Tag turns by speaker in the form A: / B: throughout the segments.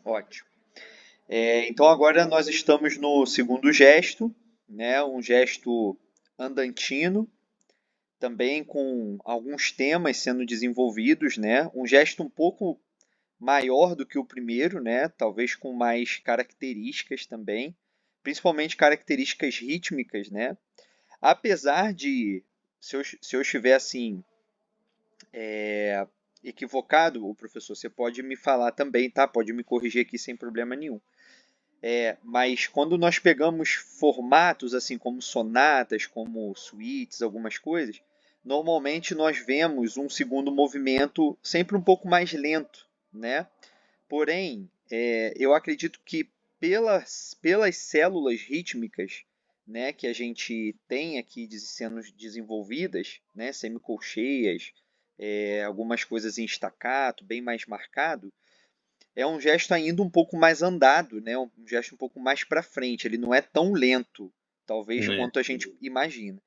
A: Ótimo. Então agora nós estamos no segundo gesto, né? Um gesto andantino, também com alguns temas sendo desenvolvidos, né? Um gesto um pouco maior do que o primeiro, né? Talvez com mais características também, principalmente características rítmicas, né? Apesar de, se eu estiver assim equivocado, o professor, você pode me falar também, tá? Pode me corrigir aqui sem problema nenhum. Mas quando nós pegamos formatos assim como sonatas, como suítes, algumas coisas, normalmente nós vemos um segundo movimento sempre um pouco mais lento, né? Porém, eu acredito que pelas células rítmicas, né, que a gente tem aqui sendo desenvolvidas, né, semicolcheias, algumas coisas em staccato, bem mais marcado, é um gesto ainda um pouco mais andado, né, um gesto um pouco mais para frente. Ele não é tão lento, talvez,
B: Né?
A: quanto a gente imagina.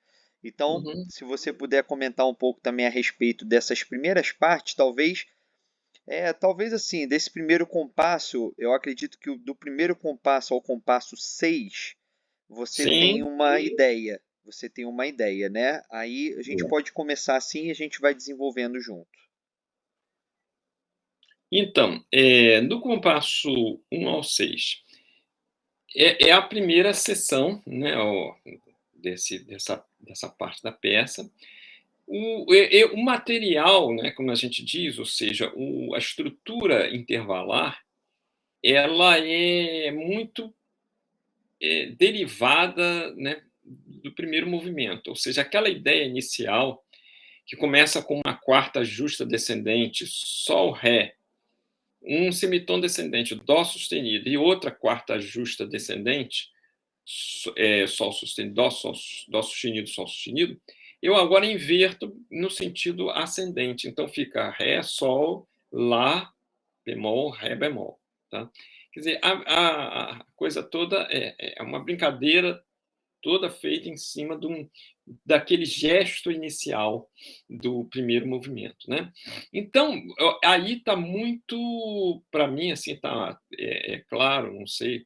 A: Então,
B: Uhum.
A: se você puder comentar um pouco também a respeito dessas primeiras partes, talvez assim, desse primeiro compasso, eu acredito que do primeiro compasso ao compasso 6 você tem
B: Sim.
A: uma ideia. Você tem uma ideia, né? Aí a gente pode começar assim e a gente vai desenvolvendo junto.
B: Então, no compasso 1 ao 6, é a primeira sessão, né, dessa parte da peça. O material, né, como a gente diz, ou seja, a estrutura intervalar, ela é muito derivada, né, do primeiro movimento, ou seja, aquela ideia inicial que começa com uma quarta justa descendente, sol, ré, um semitom descendente, dó sustenido, e outra quarta justa descendente, sol sustenido, dó sustenido, sol sustenido, eu agora inverto no sentido ascendente. Então fica ré, sol, lá, bemol, ré, bemol. Tá? Quer dizer, a coisa toda é uma brincadeira toda feita em cima daquele gesto inicial do primeiro movimento, né? Então, aí está muito, para mim, assim, tá, claro, não sei,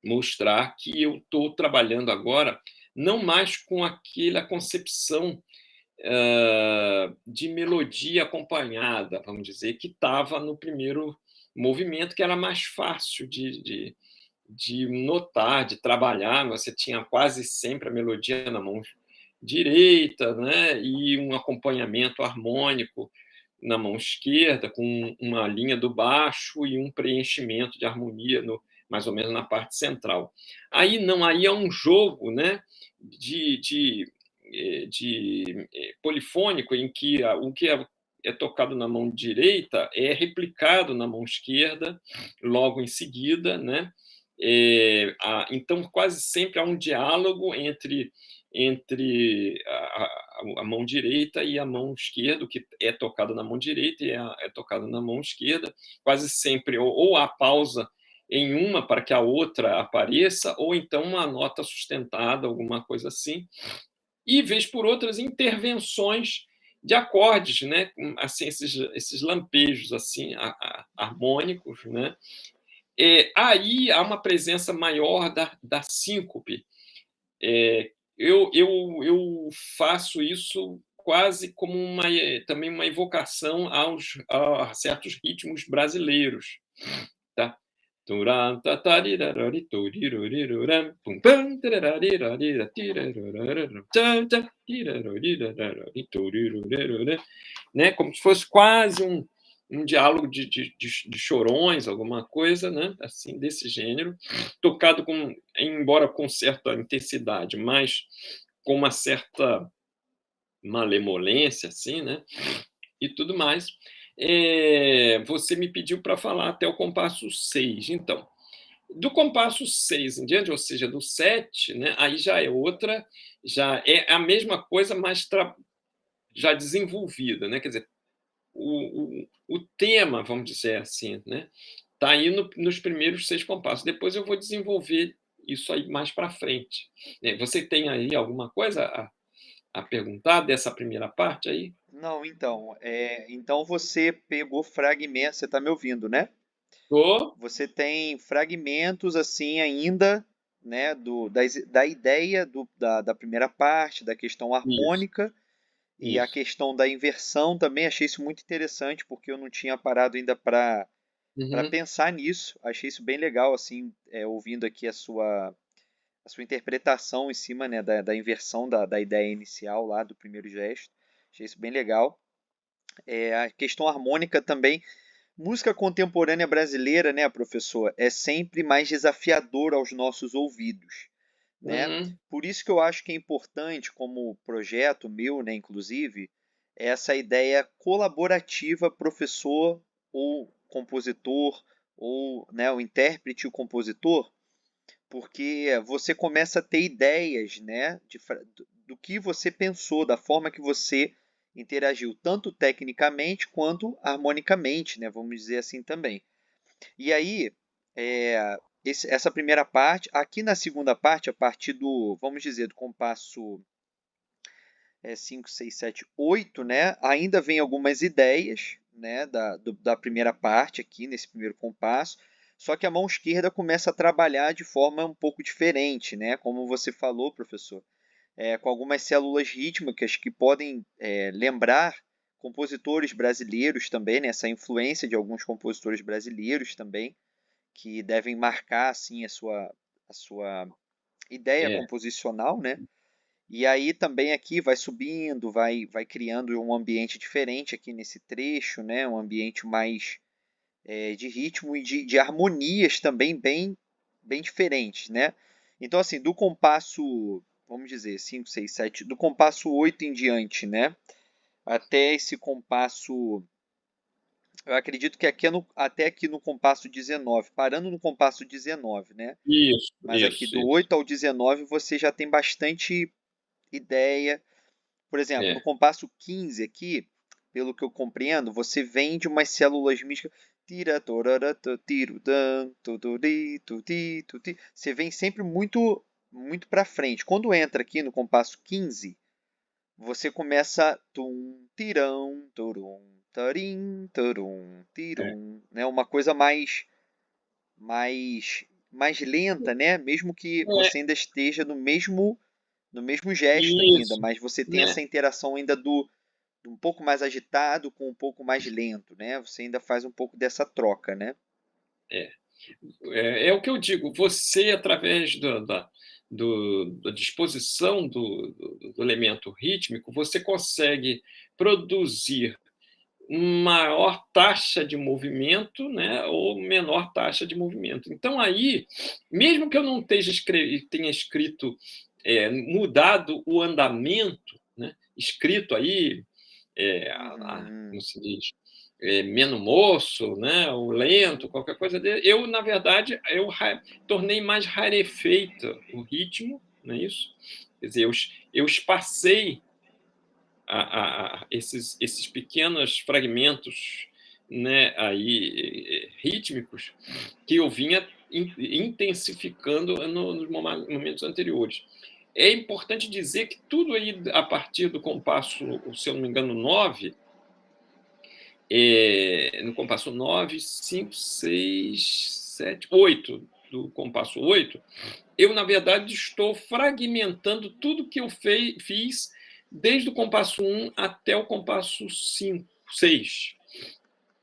B: mostrar que eu estou trabalhando agora não mais com aquela concepção de melodia acompanhada, vamos dizer, que estava no primeiro movimento, que era mais fácil de notar, de trabalhar. Você tinha quase sempre a melodia na mão direita, né? E um acompanhamento harmônico na mão esquerda, com uma linha do baixo e um preenchimento de harmonia mais ou menos na parte central. Aí não, aí é um jogo, né, de polifônico, em que o que é tocado na mão direita é replicado na mão esquerda logo em seguida, né? Então quase sempre há um diálogo entre a mão direita e a mão esquerda, o que é tocado na mão direita e é tocado na mão esquerda, quase sempre ou há pausa em uma para que a outra apareça, ou então uma nota sustentada, alguma coisa assim, e vez por outras intervenções de acordes, né, assim, esses lampejos assim harmônicos, né. Aí há uma presença maior da síncope. Eu faço isso quase como também uma evocação a certos ritmos brasileiros, tá? Né? Como se fosse quase um diálogo de chorões, alguma coisa, né? Assim, desse gênero, tocado embora com certa intensidade, mas com uma certa malemolência, assim, né? E tudo mais. Você me pediu para falar até o compasso 6. Então, do compasso 6 em diante, ou seja, do 7, né, aí já é a mesma coisa, mas já desenvolvida, né? Quer dizer, o tema, vamos dizer assim, né, está aí nos primeiros 6 compassos. Depois eu vou desenvolver isso aí mais para frente. Você tem aí alguma coisa a perguntar dessa primeira parte aí?
A: Não, então você pegou fragmentos, você está me ouvindo, né?
B: Tô.
A: você tem fragmentos assim ainda, né, da ideia da primeira parte, da questão
B: Isso,
A: harmônica e a
B: isso.
A: questão da inversão também. Achei isso muito interessante porque eu não tinha parado ainda para
B: Uhum,
A: pensar nisso. Achei isso bem legal assim, ouvindo aqui a sua interpretação em cima, né, da inversão da ideia inicial lá do primeiro gesto. Achei isso bem legal. A questão harmônica também. Música contemporânea brasileira, né, professor, é sempre mais desafiador aos nossos ouvidos, né?
B: uhum,
A: Por isso que eu acho que é importante, como projeto meu, né, inclusive, essa ideia colaborativa professor ou compositor ou, né, o intérprete e o compositor, porque você começa a ter ideias, né, do que você pensou, da forma que você interagiu, tanto tecnicamente quanto harmonicamente, né, vamos dizer assim também. E aí, essa primeira parte, aqui na segunda parte, a partir do, vamos dizer, do compasso 5, 6, 7, 8, né, ainda vem algumas ideias, né, da primeira parte aqui, nesse primeiro compasso, só que a mão esquerda começa a trabalhar de forma um pouco diferente, né, como você falou, professor, com algumas células rítmicas que podem lembrar compositores brasileiros também, né, essa influência de alguns compositores brasileiros também, que devem marcar assim a sua ideia
B: é.
A: composicional, né? E aí também aqui vai subindo, vai criando um ambiente diferente aqui nesse trecho, né? Um ambiente mais de ritmo e de harmonias também bem diferentes, né? Então assim, do compasso, vamos dizer, 5, 6, 7, do compasso 8 em diante, né? Até esse compasso, eu acredito que aqui até aqui no compasso 19, parando no compasso 19, né?
B: Isso,
A: Mas aqui
B: isso,
A: do
B: isso.
A: 8 ao 19 você já tem bastante ideia. Por exemplo, no
B: É.
A: compasso 15 aqui, pelo que eu compreendo, você vem de umas células místicas. Tira, torara, tiro, dan, tuturi, tuti, tuti. Você vem sempre muito para frente. Quando entra aqui no compasso 15, você começa tum, tirão, turum, tarim, turum,
B: É.
A: tirum, né? Uma coisa mais lenta, né? Mesmo que
B: É,
A: você ainda esteja no mesmo gesto ainda,
B: isso,
A: mas você tem
B: né?
A: essa interação ainda do um pouco mais agitado com um pouco mais lento, né? Você ainda faz um pouco dessa troca, né?
B: É. É o que eu digo, você, através da disposição do elemento rítmico, você consegue produzir maior taxa de movimento, né, ou menor taxa de movimento. Então, aí, mesmo que eu não tenha escrito, mudado o andamento, né, escrito aí, como
A: Uhum.
B: se diz, menos moço, né, ou lento, qualquer coisa dele, eu, na verdade, tornei mais rarefeito o ritmo, não é isso? Quer dizer, eu espacei esses pequenos fragmentos, né, aí, rítmicos que eu vinha intensificando nos momentos anteriores. É importante dizer que tudo aí a partir do compasso, se eu não me engano, 9, no compasso 9, 5, 6, 7, 8, do compasso 8, eu, na verdade, estou fragmentando tudo que eu fiz desde o compasso 1 até o compasso 5, 6.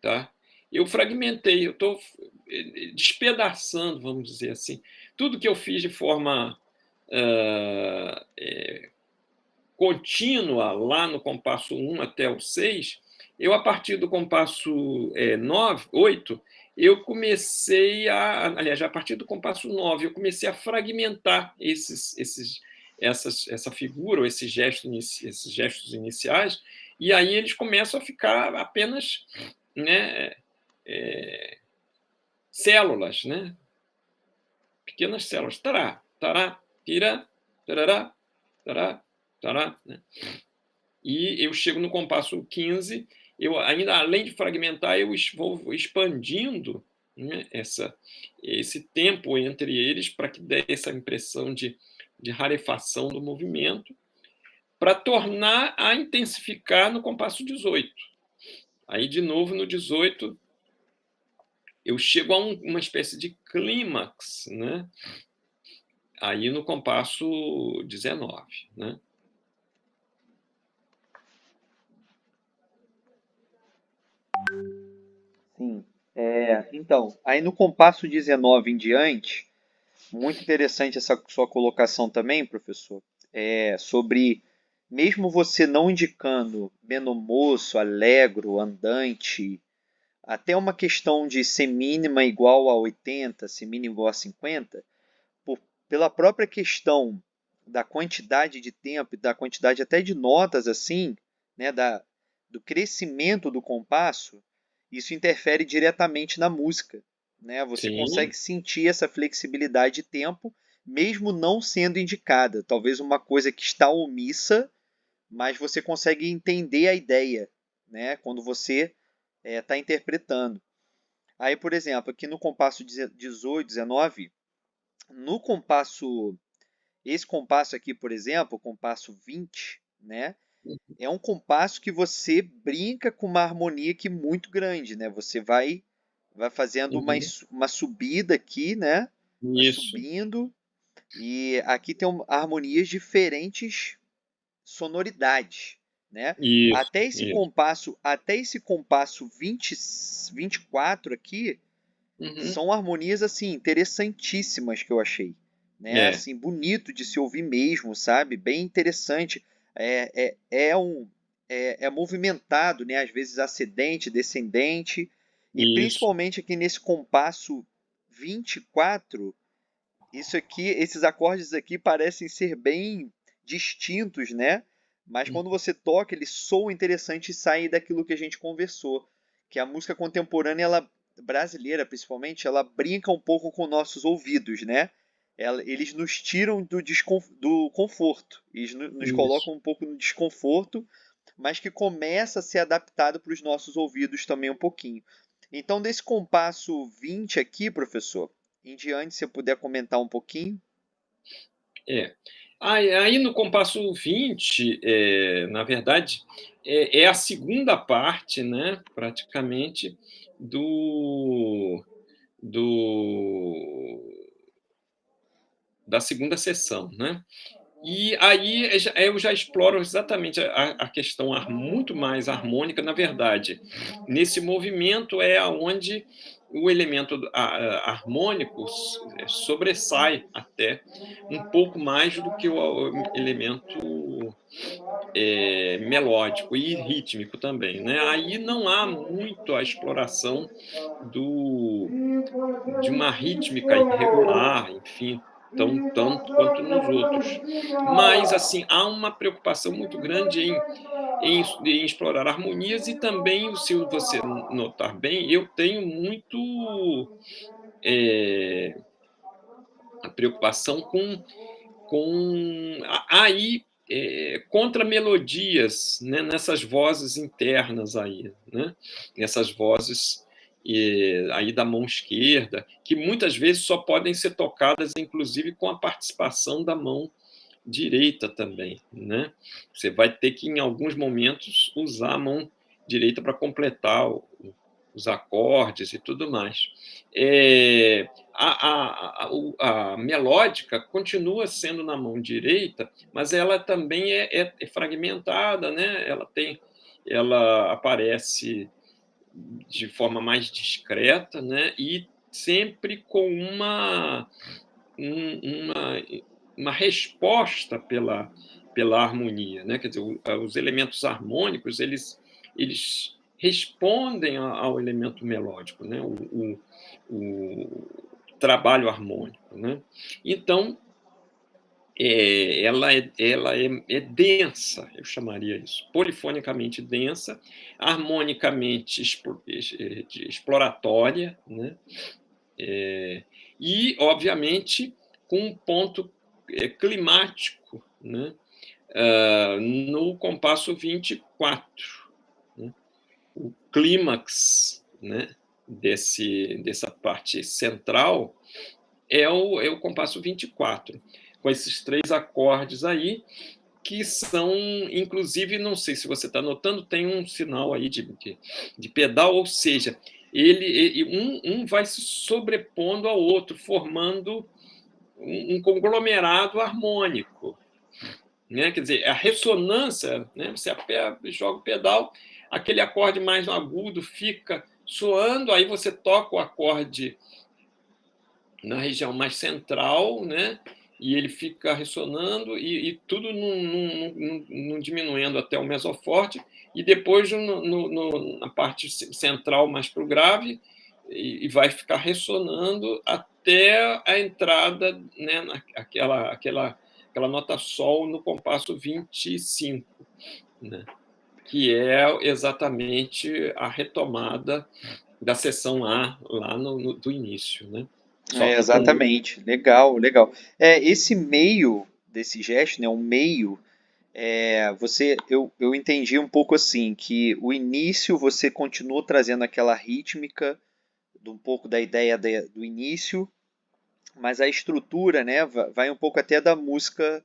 B: Tá? Eu fragmentei, eu estou despedaçando, vamos dizer assim, tudo que eu fiz de forma contínua lá no compasso 1 até o 6, eu, a partir do compasso 9, 8, eu comecei aliás, a partir do compasso 9, eu comecei a fragmentar essa figura, ou esses gestos iniciais, e aí eles começam a ficar apenas, né, células, né, pequenas células. Tará, tará, tira, tarará, tará, tará, né? E eu chego no compasso 15, eu ainda, além de fragmentar, eu vou expandindo, né, esse tempo entre eles para que dê essa impressão de rarefação do movimento, para tornar a intensificar no compasso 18. Aí, de novo, no 18, eu chego a uma espécie de clímax, né? Aí no compasso 19, né?
A: Sim. Então, aí no compasso 19 em diante, muito interessante essa sua colocação também, professor, sobre mesmo você não indicando menomoço, allegro, andante, até uma questão de semínima igual a 80, semínima igual a 50, pela própria questão da quantidade de tempo e da quantidade até de notas assim, né, do crescimento do compasso, isso interfere diretamente na música, né? Você consegue
B: Sim,
A: sentir essa flexibilidade de tempo, mesmo não sendo indicada. Talvez uma coisa que está omissa, mas você consegue entender a ideia, né? Quando você está interpretando. Aí, por exemplo, aqui no compasso 18, 19, no compasso esse compasso aqui, por exemplo, o compasso 20, né? É um compasso que você brinca com uma harmonia aqui muito grande, né? Você vai fazendo
B: uhum,
A: uma subida aqui, né? Vai
B: isso,
A: subindo e aqui tem harmonias diferentes sonoridades, né?
B: isso, isso.
A: Até esse compasso 20, 24 aqui,
B: Uhum,
A: são harmonias assim interessantíssimas que eu achei, né?
B: é,
A: Assim, bonito de se ouvir mesmo, sabe? Bem interessante. É movimentado, né? Às vezes ascendente, descendente, e
B: isso,
A: principalmente aqui nesse compasso 24, isso aqui, esses acordes aqui parecem ser bem distintos, né? Mas quando você toca, eles soam interessante e saem daquilo que a gente conversou, que a música contemporânea, ela brasileira principalmente, ela brinca um pouco com nossos ouvidos, né? Eles nos tiram do conforto, eles nos
B: isso.
A: colocam um pouco no desconforto, mas que começa a ser adaptado para os nossos ouvidos também um pouquinho. Então, desse compasso 20 aqui, professor, em diante, se você puder comentar um pouquinho.
B: É. Aí no compasso 20, na verdade, é a segunda parte, né, praticamente, do, do, da segunda sessão, né? E aí eu já exploro exatamente a questão muito mais harmônica. Na verdade, nesse movimento é onde o elemento harmônico sobressai até um pouco mais do que o elemento melódico e rítmico também, né? Aí não há muito a exploração do, de uma rítmica irregular, enfim, tanto quanto nos outros. Mas, assim, há uma preocupação muito grande em explorar harmonias e também, se você notar bem, eu tenho muito é, a preocupação com aí contra melodias, né, nessas vozes internas aí, né, nessas vozes aí da mão esquerda, que muitas vezes só podem ser tocadas, inclusive, com a participação da mão direita também, né? Você vai ter que, em alguns momentos, usar a mão direita para completar os acordes e tudo mais. A melódica continua sendo na mão direita, mas ela também é fragmentada, né? Ela aparece de forma mais discreta, né? E sempre com uma uma resposta pela harmonia, né? Quer dizer, os elementos harmônicos eles respondem ao elemento melódico, né? O trabalho harmônico, né? Então ela é densa, eu chamaria isso, polifonicamente densa, harmonicamente exploratória, né? E, obviamente, com um ponto climático, né? No compasso 24. Né? O clímax, né? Dessa parte central é o compasso 24, com esses três acordes aí, que são, inclusive, não sei se você está notando, tem um sinal aí de pedal, ou seja, um vai se sobrepondo ao outro, formando um conglomerado harmônico, né? Quer dizer, a ressonância, né? Você joga o pedal, aquele acorde mais agudo fica soando, aí você toca o acorde na região mais central, né? E ele fica ressonando e tudo não diminuindo até o mesoforte, e depois na parte central mais para o grave, e vai ficar ressonando até a entrada, né, aquela nota sol no compasso 25, né, que é exatamente a retomada da seção A lá do início, né? Só
A: É,
B: que com.
A: exatamente. Legal, legal. Esse meio desse gesto, né, o meio, eu entendi um pouco assim, que o início você continua trazendo aquela rítmica, de um pouco da ideia do início, mas a estrutura, né, vai um pouco até da música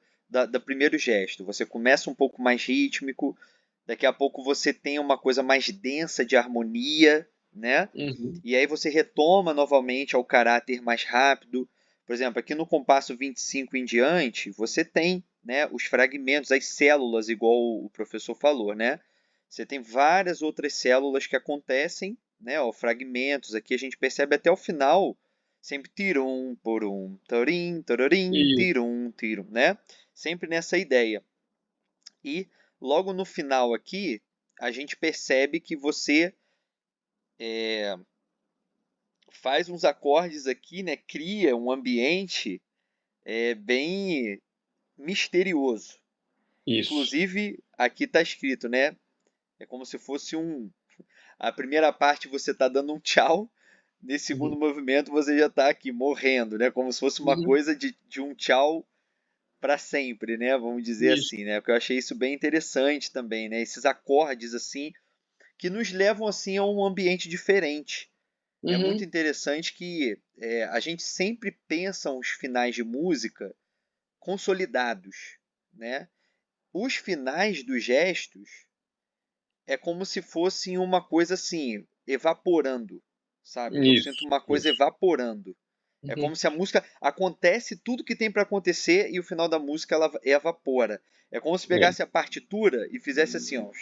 A: do primeiro gesto. Você começa um pouco mais rítmico, daqui a pouco você tem uma coisa mais densa de harmonia, né?
B: Uhum,
A: E aí você retoma novamente ao caráter mais rápido. Por exemplo, aqui no compasso 25 em diante, você tem, né, os fragmentos, as células, igual o professor falou, né? Você tem várias outras células que acontecem, né, ó, fragmentos. Aqui a gente percebe até o final, sempre tirum, porum, torim, tororim,
B: isso.
A: tirum, tirum, né? Sempre nessa ideia. E logo no final aqui, a gente percebe que você faz uns acordes aqui, né? Cria um ambiente bem misterioso.
B: Isso.
A: Inclusive, aqui está escrito, né? É como se fosse um. A primeira parte você está dando um tchau, nesse segundo
B: Uhum,
A: movimento você já está aqui morrendo, né? Como se fosse uma
B: uhum,
A: coisa de um tchau para sempre, né? Vamos dizer
B: isso.
A: assim, né? Porque eu achei isso bem interessante também, né? Esses acordes assim que nos levam assim a um ambiente diferente. É muito
B: Uhum,
A: interessante que a gente sempre pensa os finais de música consolidados, né? Os finais dos gestos é como se fossem uma coisa assim, evaporando, sabe? Eu sinto
B: isso,
A: uma coisa
B: isso.
A: evaporando. É
B: Uhum.
A: como se a música acontece tudo que tem para acontecer e o final da música ela evapora. É como se
B: É.
A: pegasse a partitura e fizesse assim, ó.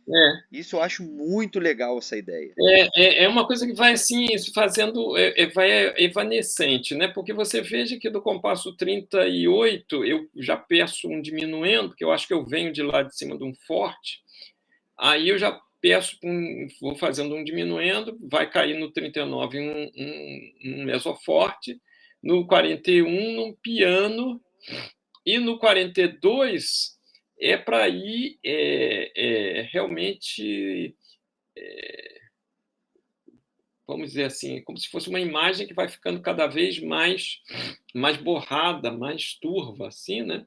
B: É.
A: Isso eu acho muito legal essa ideia.
B: É uma coisa que vai assim se fazendo, vai evanescente, né? Porque você veja que do compasso 38 eu já peço um diminuendo, porque eu acho que eu venho de lá de cima de um forte, aí eu já peço, vou fazendo um diminuendo, vai cair no 39 um mesoforte, no 41 num piano, e no 42 é para ir realmente, vamos dizer assim, como se fosse uma imagem que vai ficando cada vez mais borrada, mais turva, assim, né?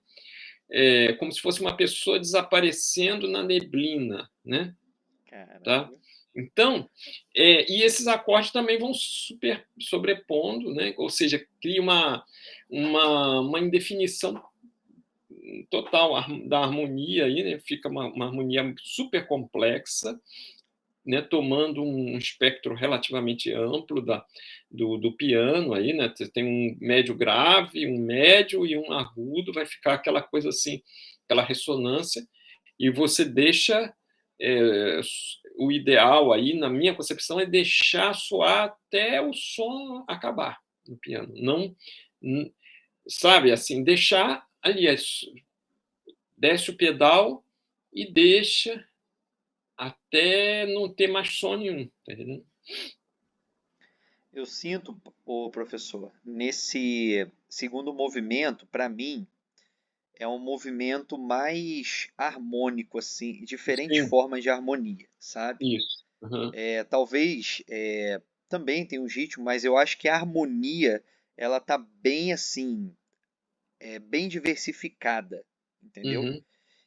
B: Como se fosse uma pessoa desaparecendo na neblina, né? Tá?
A: Caramba.
B: Então, e esses acordes também vão sobrepondo, né? Ou seja, cria uma indefinição total da harmonia aí, né? Fica uma harmonia super complexa, né, tomando um espectro relativamente amplo do piano aí, né? Você tem um médio grave, um médio e um agudo, vai ficar aquela coisa assim, aquela ressonância, e você deixa, é, o ideal aí, na minha concepção, é deixar soar até o som acabar no piano, não, sabe, assim, deixar ali, desce o pedal e deixa até não ter mais som nenhum, tá entendendo?
A: Eu sinto, o professor, nesse segundo movimento, para mim, é um movimento mais harmônico, assim, diferentes
B: Sim,
A: formas de harmonia, sabe?
B: isso. Aham.
A: Talvez também tem um ritmo, mas eu acho que a harmonia ela tá bem assim, bem diversificada, entendeu?
B: Uhum,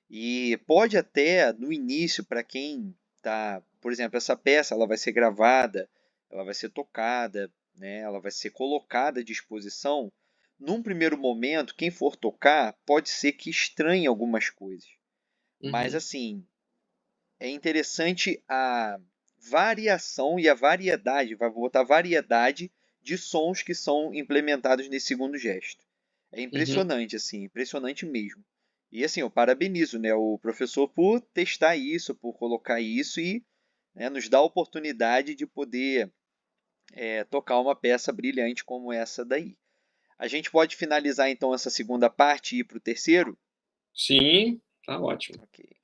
A: E pode até no início, para quem tá, por exemplo, essa peça ela vai ser gravada, ela vai ser tocada, né? Ela vai ser colocada à disposição. Num primeiro momento, quem for tocar pode ser que estranhe algumas coisas, mas
B: uhum,
A: assim é interessante a variação e a variedade, vai botar variedade de sons que são implementados nesse segundo gesto. É
B: Uhum.
A: impressionante, assim, impressionante mesmo. E assim, eu parabenizo, né, o professor por testar isso, por colocar isso e, né, nos dar a oportunidade de poder tocar uma peça brilhante como essa daí. A gente pode finalizar então essa segunda parte e ir para o terceiro?
B: Sim, tá ótimo.
A: Ok.